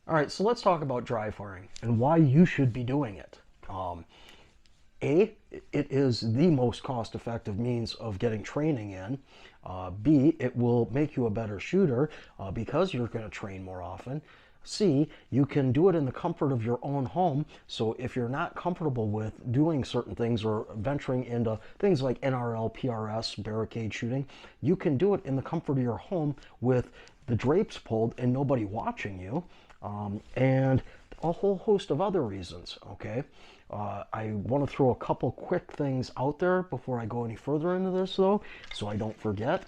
All right, so let's talk about dry firing and why you should be doing it. A, it is the most cost-effective means of getting training in. B, it will make you a better shooter because you're going to train more often. C, you can do it in the comfort of your own home. So if you're not comfortable with doing certain things or venturing into things like NRL, PRS, barricade shooting, you can do it in the comfort of your home with the drapes pulled and nobody watching you, and a whole host of other reasons, okay? I want to throw a couple quick things out there before I go any further into this, though, so I don't forget.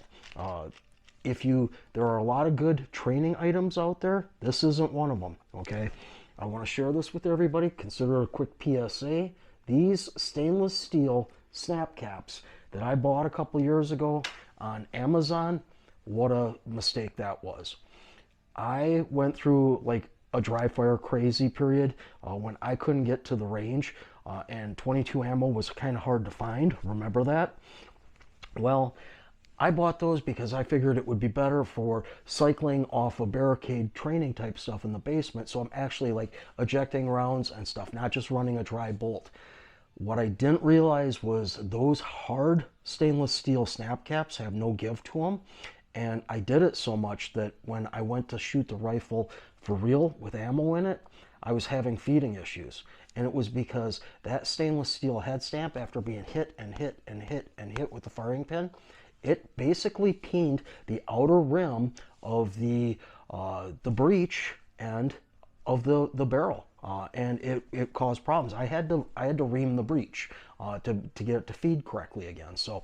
There are a lot of good training items out there. This isn't one of them, okay? I want to share this with everybody. Consider a quick PSA. These stainless steel snap caps that I bought a couple years ago on Amazon, what a mistake that was. I went through like a dry fire crazy period when I couldn't get to the range and 22 ammo was kind of hard to find. Remember that? Well, I bought those because I figured it would be better for cycling off of barricade training type stuff in the basement. So I'm actually like ejecting rounds and stuff, not just running a dry bolt. What I didn't realize was those hard stainless steel snap caps have no give to them. And I did it so much that when I went to shoot the rifle for real with ammo in it, I was having feeding issues. And it was because that stainless steel head stamp, after being hit and hit and hit and hit with the firing pin, it basically peened the outer rim of the breech end of the barrel. And it caused problems. I had to ream the breech to get it to feed correctly again. So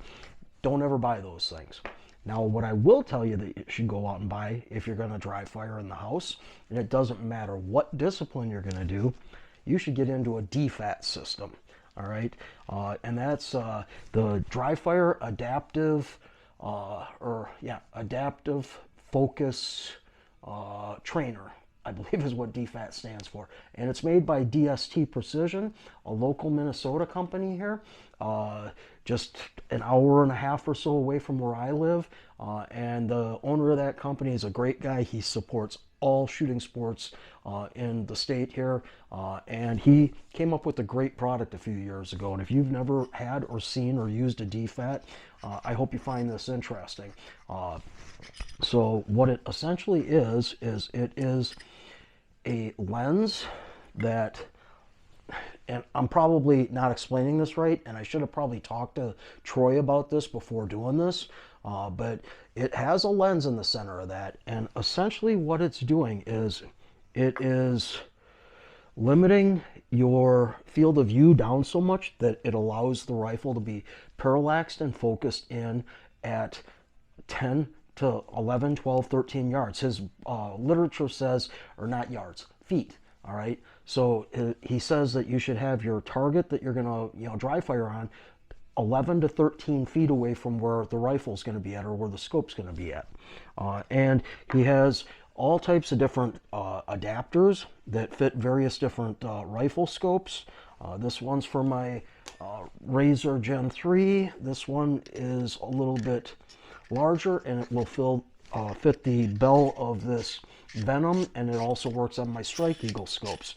don't ever buy those things. Now, what I will tell you that you should go out and buy if you're going to dry fire in the house, and it doesn't matter what discipline you're going to do, you should get into a DFAT system. All right, and that's the dry fire adaptive, adaptive focus trainer, I believe is what DFAT stands for. And it's made by DST Precision, a local Minnesota company here, just an hour and a half or so away from where I live. And the owner of that company is a great guy. He supports all shooting sports in the state here. And he came up with a great product a few years ago. And if you've never had or seen or used a DFAT, I hope you find this interesting. So what it essentially is it is a lens that, and I'm probably not explaining this right, and I should have probably talked to Troy about this before doing this, but it has a lens in the center of that, and essentially what it's doing is it is limiting your field of view down so much that it allows the rifle to be parallaxed and focused in at 10 to 11, 12, 13 yards. His literature says, or not yards, feet. All right. So he says that you should have your target that you're going to, dry fire on 11 to 13 feet away from where the rifle's going to be at or where the scope's going to be at. And he has all types of different adapters that fit various different rifle scopes. This one's for my Razor Gen 3. This one is a little bit larger and it will fit the bell of this Venom, and it also works on my Strike Eagle scopes.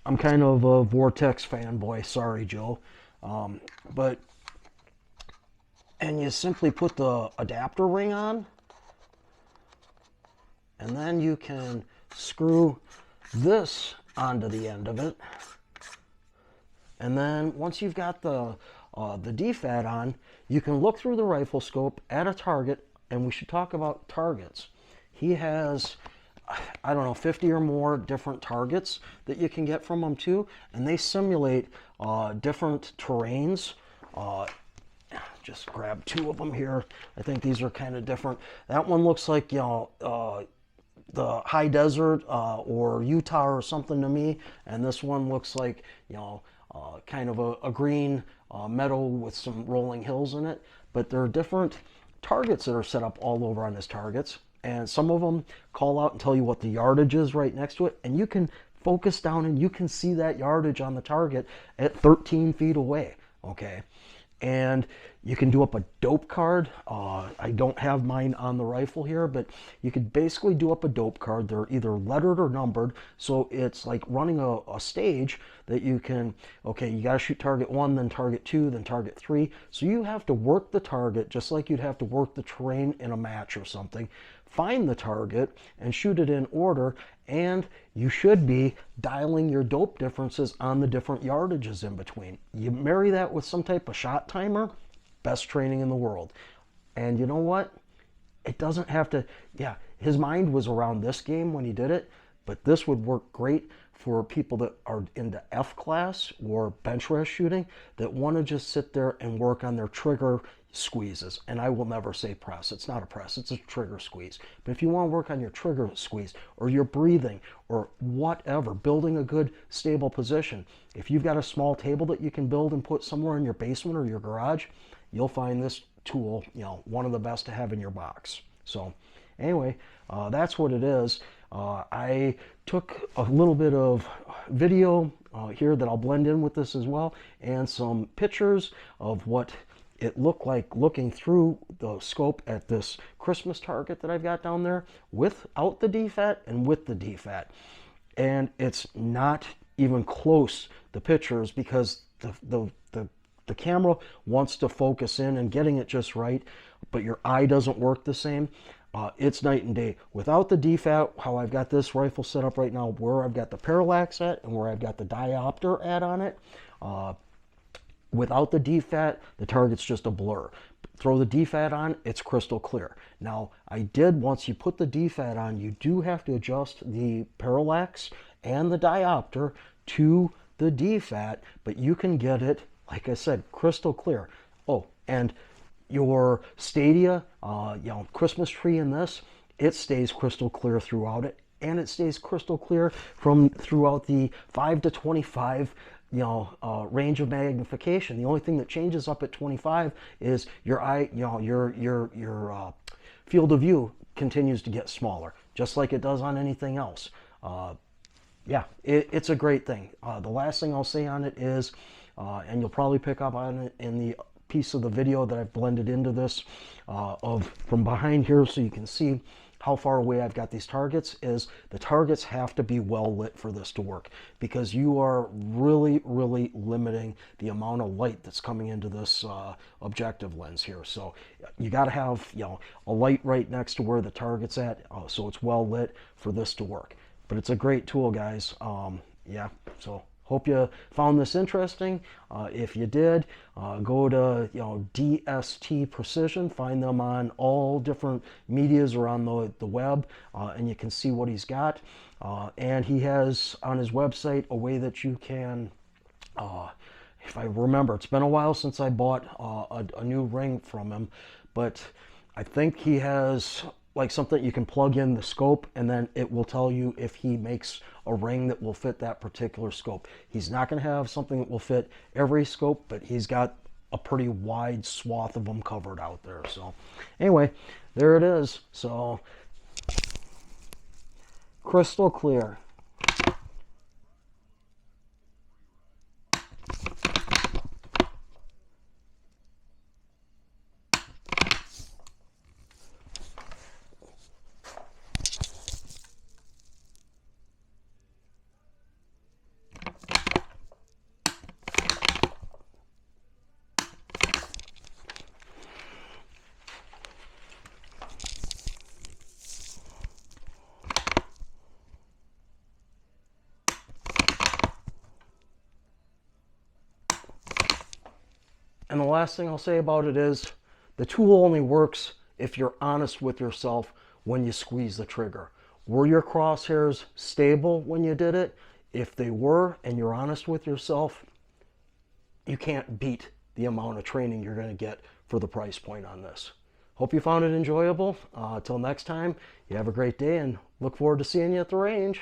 I'm kind of a Vortex fanboy, sorry Joe. And you simply put the adapter ring on, and then you can screw this onto the end of it. And then once you've got the DFAT on, you can look through the rifle scope at a target, and we should talk about targets. He has, I don't know, 50 or more different targets that you can get from them too, and they simulate different terrains. Just grab two of them here. I think these are kind of different. That one looks like, the high desert or Utah or something to me, and this one looks like, kind of a green meadow with some rolling hills in it. But there are different targets that are set up all over on his targets, and some of them call out and tell you what the yardage is right next to it, and you can focus down and you can see that yardage on the target at 13 feet away. Okay, And you can do up a dope card. I don't have mine on the rifle here, but you could basically do up a dope card. They're either lettered or numbered, so it's like running a stage that you can, okay, you got to shoot target 1, then target 2, then target 3. So you have to work the target just like you'd have to work the terrain in a match or something. Find the target and shoot it in order, and you should be dialing your dope differences on the different yardages in between. You marry that with some type of shot timer, best training in the world. And you know what? It doesn't have to, yeah, his mind was around this game when he did it, but this would work great for people that are into F class or bench rest shooting that want to just sit there and work on their trigger squeezes. And I will never say press. It's not a press, it's a trigger squeeze. But if you want to work on your trigger squeeze or your breathing or whatever, building a good stable position, if you've got a small table that you can build and put somewhere in your basement or your garage, you'll find this tool, you know, one of the best to have in your box. So anyway, that's what it is. I took a little bit of video here that I'll blend in with this as well, and some pictures of what it looked like looking through the scope at this Christmas target that I've got down there without the DFAT and with the DFAT. And it's not even close, the pictures, because the camera wants to focus in and getting it just right, but your eye doesn't work the same. It's night and day. Without the DFAT, how I've got this rifle set up right now, where I've got the parallax at and where I've got the diopter at on it, without the DFAT, the target's just a blur. Throw the DFAT on, it's crystal clear. Now, once you put the DFAT on, you do have to adjust the parallax and the diopter to the DFAT, but you can get it, like I said, crystal clear. Oh, and your Stadia, Christmas tree in this, it stays crystal clear throughout it, and it stays crystal clear from throughout the 5 to 25 range of magnification. The only thing that changes up at 25 is your eye, your field of view continues to get smaller, just like it does on anything else. Yeah, it's a great thing. The last thing I'll say on it is, and you'll probably pick up on it in the piece of the video that I've blended into this from behind here so you can see how far away I've got these targets, is the targets have to be well lit for this to work, because you are really, really limiting the amount of light that's coming into this objective lens here. So you got to have a light right next to where the target's at, so it's well lit for this to work. But it's a great tool, guys. Yeah, so hope you found this interesting. If you did, go to DST Precision. Find them on all different medias or on the web, and you can see what he's got. And he has on his website a way that you can, if I remember, it's been a while since I bought a new ring from him, but I think he has like something you can plug in the scope, and then it will tell you if he makes a ring that will fit that particular scope. He's not going to have something that will fit every scope, but he's got a pretty wide swath of them covered out there. So anyway, there it is. So crystal clear. And the last thing I'll say about it is the tool only works if you're honest with yourself when you squeeze the trigger. Were your crosshairs stable when you did it? If they were, and you're honest with yourself, you can't beat the amount of training you're going to get for the price point on this. Hope you found it enjoyable. Till next time, you have a great day, and look forward to seeing you at the range.